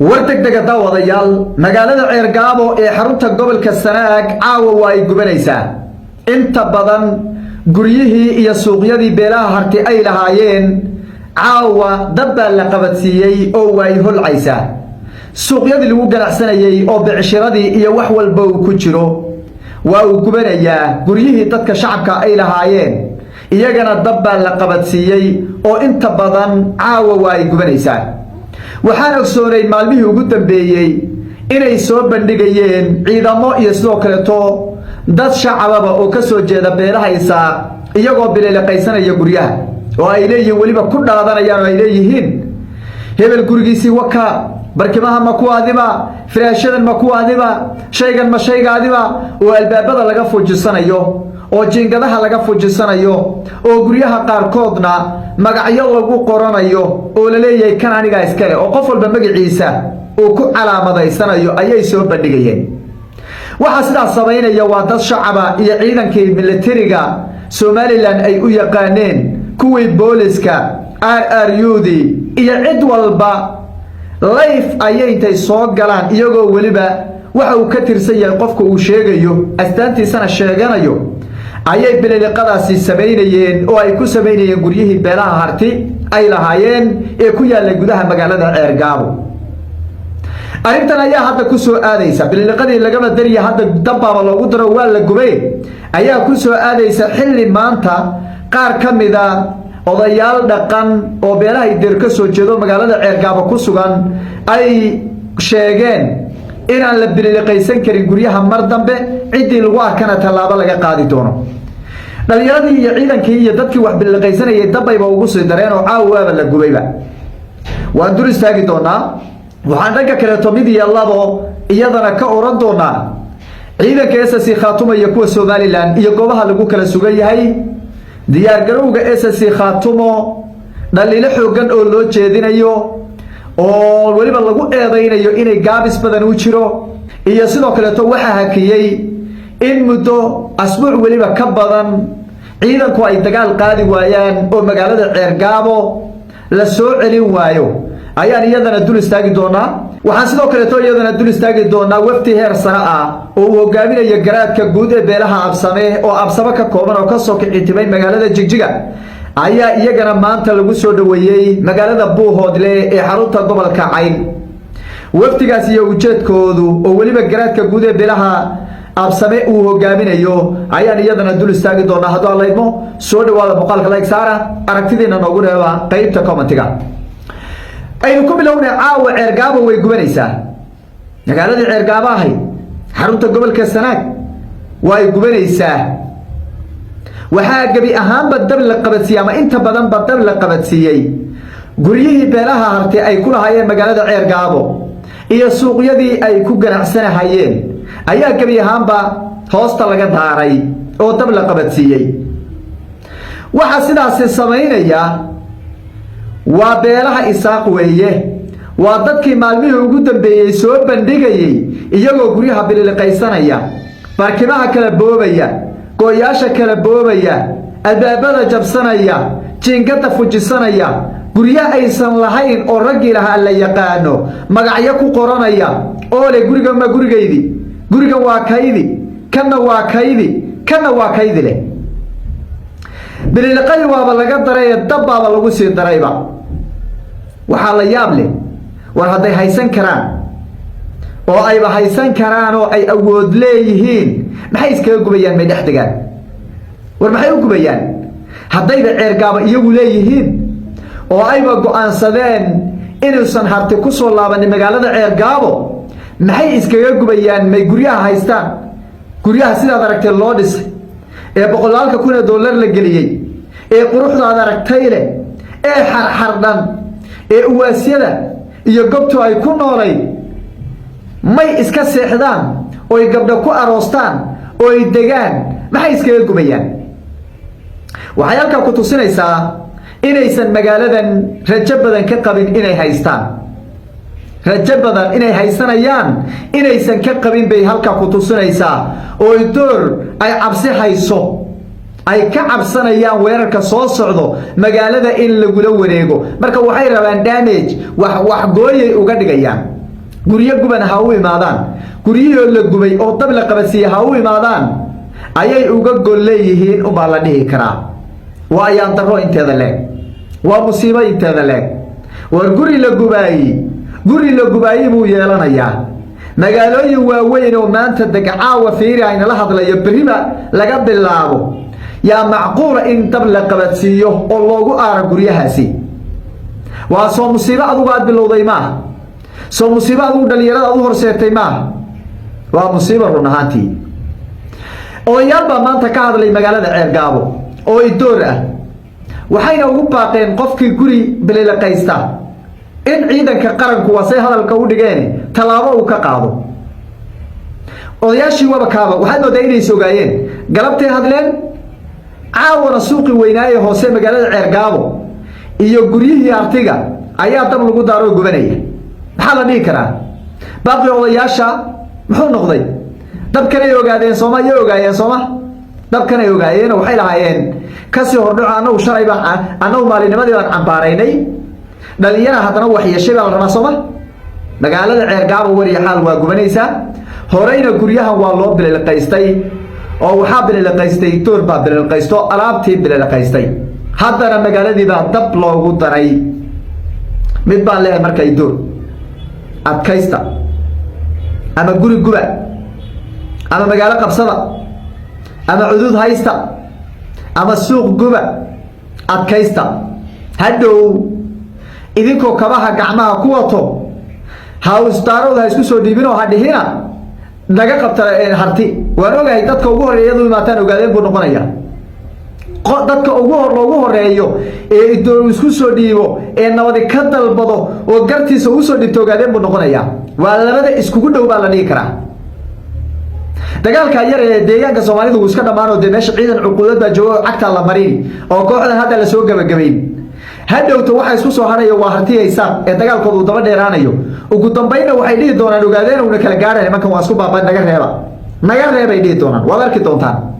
wartagdaga daawadayaal magaalada Ceergaabo ee xarunta gobolka Sanaag caawa way gubanaysaa inta badan guryihii iyo suuqyadii beelaha harti ay lahaayeen caawa dab la qabadsiiyay oo way holcaysaa suuqyadii lagu ganacsanayay oo bicishiradii iyo wax walba uu ku jiro waa uu gubanayaa guryihii dadka shacabka ay lahaayeen iyagana dab la qabadsiiyay oo inta badan caawa way gubanaysaa waxaan ogsoonay maalmihii ugu dambeeyay inay soo bandhigayeen ciidamo iyo sidoo kale dad shacababa oo ka soo jeeda beelaha Isaaq iyagoo bileelqaysanaya guryaha oo ay leeyihiin waliba ku dhaadanayaan oo ay leeyihiin hebel gurigiisii waka barkimaha ma ku adiba firaashadan ma ku adiba shaygan ma shaygaadiba oo albaabada laga fujisanayo oo jiingadaha laga fujisanayo oo guryaha qaarkoodna magacyo lagu qoranayo oo la leeyahay kan aniga iskale oo qof walba magaciisa oo ku calaamadaysanayo ayay soo bandhigayeen waxa sidaas sameynaya waa dad shacaba iyo ciidankii militariga Somaliland ay u yaqaaneen kuwii booliska RRUdi iyo cid walba life ayay intay soo galaan iyagoo waliba waxa uu ka tirsan yahay qofka uu sheegayo astaantiisana sheeganayo ayay bileeliqadaasi sameynayeen oo ay ku sameynayeen guryihii beelaha harti ay lahaayeen ee ku yaala gudaha magaalada Ceergaabo arrintan ayaa hadda ku soo aadaysa bileeliqadii laga badariya hadda dabba loogu daro waa la gubay ayaa ku soo aadaysa xilli maanta qaar kamida odayaal dhaqan oo beelaha idir ka soo jeedo magaalada Ceergaabo ku sugan ay sheegeen in aan la bileeliqaysan karin guryaha mar dambe cidii lagu arkana talaabo laga qaadi doono dhalinyaradii iyo ciidankii iyo dadkii wax bileeliqaysanayay dabayba ugu soo dareen oo caawaaba la gubayba waan dur istaagi doonaa waxaan dhanka kale mid iyo labo iyadana ka oran doonaa ciidanka SSC Khaatumo iyo kuwa Somaliland iyo goobaha lagu kala sugan yahay diyaar garowga SSC Khaatumo dhaliilo xoogan oo loo jeedinayo oo waliba lagu eedeynayo inay gaabis badan u jiro iyo sidoo kale waxa hakiyay in muddo asbuuc waliba ka badan ciidanku ay dagaal qaadi waayaan oo magaalada Ceergaabo la soo celin waayo ayaan iyadana dul istaagi doonaa waxaan sidoo kale iyadana dul istaagi doonaa wafti heer sare ah oo hogaaminaya garaadka guud ee beelaha Absame oo Absame ka kooban oo ka soo kicitibay magaalada Jigjiga ayaa iyagana maanta lagu soo dhaweeyay magaalada Buuhoodle ee xarunta gobolka Cayn waftigaas iyo ujeedkoodu oo waliba garaadka guud ee beelaha Absame uu hogaaminayo ayaan iyadana dul istaagi doonaa haddii alla idmo soo dhawaada boqolka like saara aragtidiina noogu reeba qaybta commentiga aynu ku bilownay caawa Ceergaabo way gubanaysaa magaalada Ceergaabo ahay xarunta gobolka Sanaag way gubanaysaa waxaa gabi ahaanba dab la qabadsiiyay ama inta badan ba dab la qabadsiiyay guryihii beelaha harti ay ku lahaayeen magaalada Ceergaabo iyo suuqyadii ay ku ganacsanahayeen ayaa gabi ahaanba hoosta laga daaray oo dab la qabadsiiyay waxa sidaas sameynaya waa beelaha Isaaq weeye waa dadkii maalmihii ugu dambeeyay soo bandhigayay iyagoo guryaha bileeliqaysanaya barkimaha kala boobaya gooyaasha kala boobaya albaabada jabsanaya jiingada fujisanaya guryaha aysan lahayn oo ragii lahaa la yaqaano magacyo ku qoranaya oo le guriga ma gurigaydi guriga waa kaydi kana waa kaydi kana waa kaydi leh bileeliqay waaba laga daray dabba lagu sii darayba waxa la yaab leh war haday haysan karaan oo ayba haysan karaan oo ay awood leeyihiin maxay iskaga gubayaan may dhaxdigaan war maxay u gubayaan hadayba Ceergaabo iyagu leeyihiin oo ayba go'aansadeen inuusan harti ku soo laaban magaalada Ceergaabo maxay iskaga gubayaan may guryaha haystaan guryaha sidaad aragtay loo dhisay ee boqolaalka kun ee dollar la geliyay ee quruxdaada aragtay leh ee xarxardhan ee uwaasyada iyo gobto ay ku noolay may iska seexdaan oo ay gabdho ku aroostaan oo ay degaan maxay iskaga gubayaan waxay halka ku tusinaysaa inaysan magaaladan rajo badan ka qabin inay haystaan rajo badan inay haysanayaan inaysan ka qabin bay halka ku tusinaysaa oo door ay cabsi hayso ay ka cabsanayaan weerarka soo socdo magaalada in lagu la wareego marka waxay rabaan damage wax gooyay uga dhigayaan guryo guban ha u imaadaan guryihii la gubay oo dab la qabadsiiyay ha u imaadaan ayay uga gol leeyihiin u baa la dhihi karaa waa ayaan daro inteeda leeg waa musiibo inteeda leeg war guri la gubaayay buu yeelanayaa magaalooyin waaweyn oo maanta degcaawa fiiri ayna la hadlayo beriba laga bilaabo yaa macquula in dab la qabadsiiyo oo loogu aaro guryahaasi waa soo musiibo adugu aad bilowday maaha soo musiibo adugu dhalinyarada aad u horseetay maaha waa musiibo run ahaantii odayaal baa maanta ka hadlay magaalada Ceergaabo oo idoor ah waxayna ugu baaqeen qofkii guri bililaqaysta in ciidanka qaranku wasay hadalka u dhigeen talaabo uu ka qaado odayaashii wabakaaba waxaad moodaa inay sogaayeen galabtay hadleen caawana suuqi weynaaye hoose magaalada Ceergaabo iyo guryihii artiga ayaa dab lagu daaro gubanaya maxaa la dhihi karaa baaqi odayaasha muxuu noqday dabkan ay ogaadeen Soomaaliya ogaayeen dabkan ay ogaayeen waxay lahaayeen kasi hordhac anagu shalay baan anagu maalinimadii baan cambaaraynay dhalinyarada haddana wax yeeshay baa la rabaa Soomaa magaalada Ceergaabo wariya xaal waa gubanaysa horeyna guryahan waa loo bililaqaystay oo waxa bililaqaystay door baa bililaqaysto alaabtii bililaqaystay haddana magaaladii baa dab loogu daray mid baa leeyahay markay door adkaysta ama guri guba ama magaalo qabsada ama cudud haysta ama suuq guba adkaysta hadhow idinkoo kabaha gacmaha ku wato ha ustaarooda isku soo dhiibino ha dhihina naga qabta harti waan ogahay dadka ugu horeeyadu imaataan ogaadeen buu noqonayaa dadka loogu horeeyo ee idoon isku soo dhiibo ee nabadi ka dalbado oo gartiisa u soo dhigto ogaadeen buu noqonayaa waa labada iskugu dhow baa la dhigi karaa dagaalka yar ee deegaanka Soomaalidu uu iska dhamaano de meesha ciidan cuquudad baa joogo cagta la marin oo kooxdan hadda la soo gabagabeeyay hadhowto waxa isku soo harayo waa hartiyaysan ee dagaalkoodu daba dheeraanayo ugu dambeeyna waxay dhigi doonaan ogaadeen uu kala gaareen markan waa isku baabay naga reebay dhigi doonaan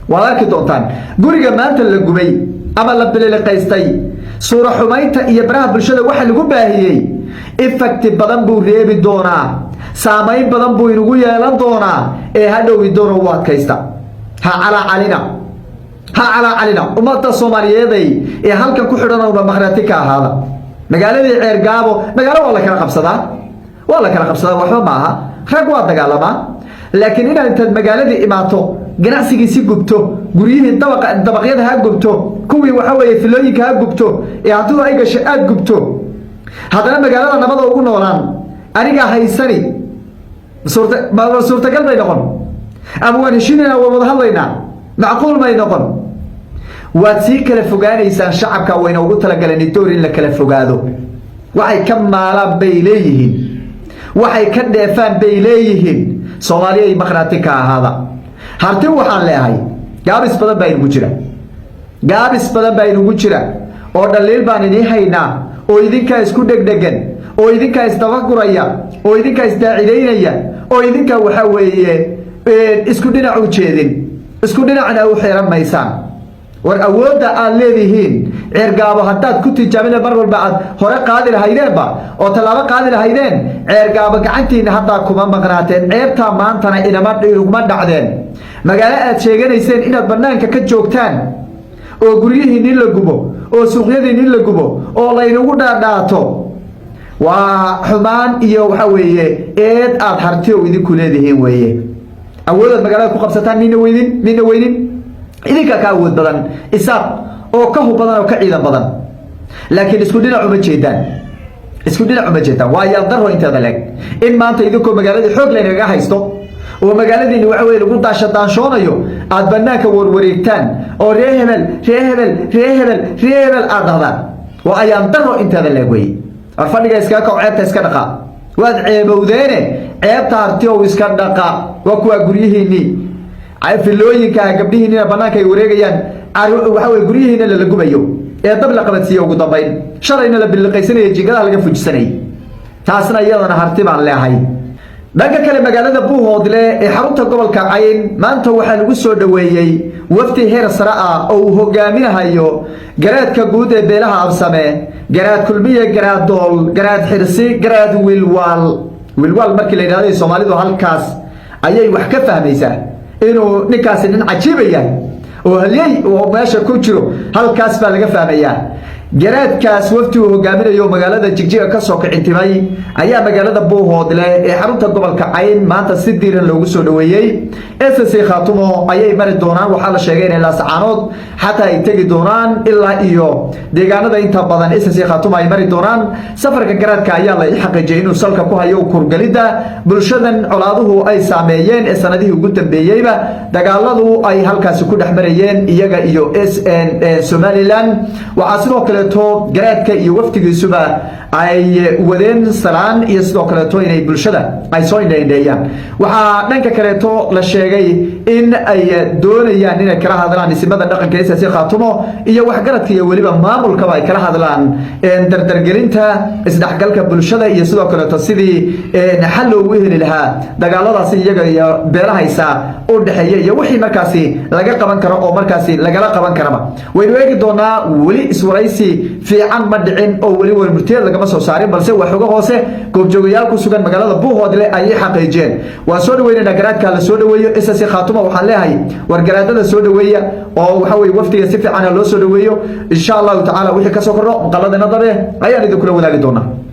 waad arki doontaan guriga maanta la gubay ama la bililaqaystay suura xumaynta iyo baraha bulshada waxa lagu baahiyay effect badan buu reebi doonaa saameyn badan buu inagu yeelan doonaa ee hadhow idoono u adkaysta ha calina ummadda Soomaaliyeed ee halkan ku xidhan oo maqraati ka ahaada magaaladii Ceergaabo magaalo waa la kala qabsadaa waxba maaha rag waa dagaalama laakiin inta magaaladii imaato ganacsigiisi gubto guryihii dabaqyada ha gubto kuwii waxa weeye filooyinka ha gubto ee haduu ay gashay aad gubto hadana magaalada nabad ugu noolaan aniga haysani suurtagal bay noqon ama waan heshiinayna wada hadlaynaa macquul may noqon waad sii kala fogaanaysaan shacabka wayna ugu talagaleen door in la kala fogaado waxay ka maalaan bay leeyihiin waxay ka dheefaan bay leeyihiin Soomaaliya ay maqraati ka ahaada harti waxaan leeyahay gaabis badan baa inugu jira oo dhaliil baan idin haynaa oo idinka isku dhegdhegan oo idinka isdabaguraya oo idinka isdaacideynaya oo idinka waxa weeye isku dhinac u jeedin isku dhinacna u xiran maysaan war awooda aad leedihiin Ceergaabo hadaad ku tijaabina mar walba aad hore qaadi lahaydeenba oo talaabo qaadi lahaydeen Ceergaabo gacantiina hadda kuma maqnaateen ceebta maantana inama dhacdeen magaalo aad sheeganayseen inaad banaanka ka joogtaan oo guryihiin la gubo oo suuqyadiin la gubo oo la inagu dhaadhaato waa xumaan iyo waxa weeye eed aad hartiyo idinku leedihiin weeye awoodad magaalada ku qabsataan mina weydin idinka ka awood badan isaaq oo ka hubadan oo ka ciidan badan laakiin isku dhinac uma jeedaan waa yaan daro inteeda leeg in maanta idinkoo magaaladii xoog leenaga haysto oo magaaladiina waxa weeye lagu daashadaanshonayo aad banaanka warwareegtaan oo ree hebel aad dhahdaan waa ayaan daro inteeda leeg weeye fadhiga iska ka ceebta iska dhaqa waad ceebowdeene ceebta hartiyo iska dhaqa waa kuwa guryihiini ay filooyinka gabdhihiina banaanka ay wareegayaan waxa weeye guryihiina la gubayo ee dab la qabadsiyo ugu dambeyn shalayna la bilqaysanay jingadaha laga fujisanay taasna iyadana harti baan leeyahay dhanka kale magaalada Buuhoodle ee xarunta gobolka Cayn maanta waxa lagu soo dhaweeyay wafdi heer sare ah oo uu hogaaminayo garaadka guud ee beelaha Absame garaad kulmiye garaad dool garaad xirsi garaad wilwal wilwaal markii la yidhahday Soomaalidu halkaas ayay wax ka fahmaysaa inuu ninkaasi nin cajiib yahay oo halyay oo meesha ku jiro halkaas baa laga fahmayaa garaadkaas wafti uu hogaaminayo magaalada Jigjiga ka soo kicintimay ayaa magaalada Buuhoodle ee xarunta gobolka Cayn maanta si diiran loogu soo dhaweeyay SSC Khaatumo ayay mari doonaan waxa la sheegay in la sacaanood xataa ay tagi doonaan ilaa iyo deegaanada inta badan SSC Khaatumo ay mari doonaan safarka garaadka ayaa la xaqiijiyay inuu salka ku hayo kurgalida bulshadan colaaduhu ay saameeyeen ee sanadihii ugu dambeeyayba dagaaladu ay halkaas ku dhaxmarayeen iyaga iyo Somaliland waxa sidoo kale garaadka iyo waftigiisuba ay wadeen salaan iyo sidoo kale inay bulshada ay soo indheeyaan waxa dhanka kale la sheegay in ay doonayaan inay kala hadlaan ismada dhaqanka SSC Khaatumo iyo waxgaradka iyo waliba maamulka ay kala hadlaan dardargelinta isdhaxgalka bulshada iyo sidoo kale sidii xal loogu heli lahaa dagaaladaas iyaga iyo beelahaysa u dhaxeeya iyo wixii markaasi laga qaban karo oo markaasi lagala qaban karaba waynu eegi doonaa wali iswaraysi fiican ma dhicin oo wali warmurteed lagama soo saarin balse wax uga hoose goobjoogayaal ku sugan magaalada Buuhoodle ay xaqiijeen waa soo dhaweynayna garaadka la soo dhaweeyo SSC Khaatumo waxaan leeyahay war garaadada soo dhaweeya oo waxa way waftiga si fiican loo soo dhaweeyo insha Allah ta'ala wixii ka soo kordho qalladana dabe ayaan idin kula wadaagi doonaa